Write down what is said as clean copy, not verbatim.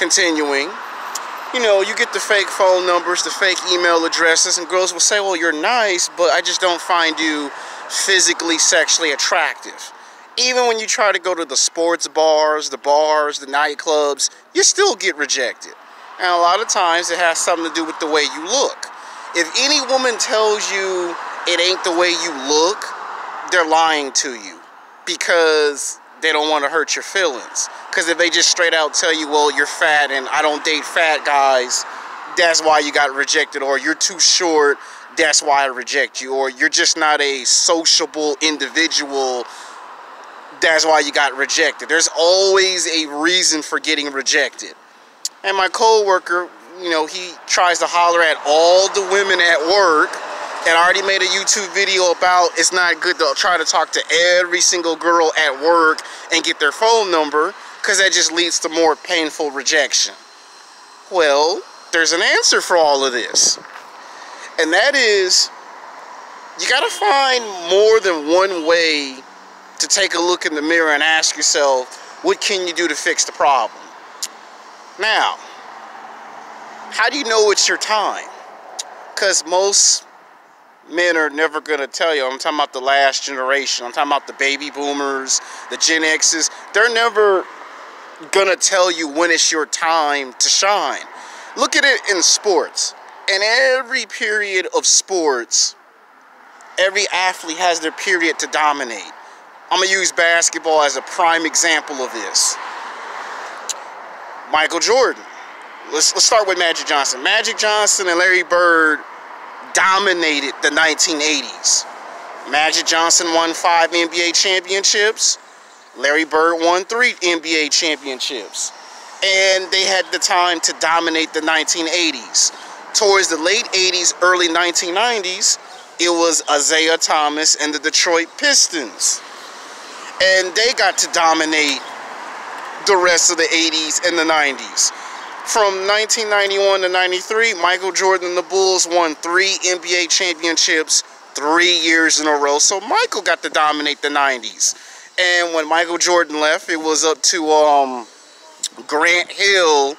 continuing, you know, you get the fake phone numbers, the fake email addresses, and girls will say, well, you're nice, but I just don't find you physically, sexually attractive. Even when you try to go to the sports bars, the nightclubs, you still get rejected. And a lot of times it has something to do with the way you look. If any woman tells you it ain't the way you look, they're lying to you because they don't want to hurt your feelings. Because if they just straight out tell you, well, you're fat and I don't date fat guys, that's why you got rejected, or you're too short, that's why I reject you, or you're just not a sociable individual, that's why you got rejected. There's always a reason for getting rejected. And my coworker, you know, he tries to holler at all the women at work, and I already made a YouTube video about it's not good to try to talk to every single girl at work and get their phone number, because that just leads to more painful rejection. Well, there's an answer for all of this. And that is, you gotta find more than one way to take a look in the mirror and ask yourself, what can you do to fix the problem? Now, how do you know it's your time? Because most men are never going to tell you. I'm talking about the last generation. I'm talking about the baby boomers, the Gen X's. They're never going to tell you when it's your time to shine. Look at it in sports. In every period of sports, every athlete has their period to dominate. I'm going to use basketball as a prime example of this. Michael Jordan. Let's start with Magic Johnson. Magic Johnson and Larry Bird dominated the 1980s. Magic Johnson won 5 NBA championships. Larry Bird won 3 NBA championships. And they had the time to dominate the 1980s. Towards the late 80s, early 1990s, it was Isaiah Thomas and the Detroit Pistons. And they got to dominate the rest of the 80s and the 90s. From 1991 to 93, Michael Jordan and the Bulls won 3 NBA championships 3 years in a row. So Michael got to dominate the 90s. And when Michael Jordan left, it was up to Grant Hill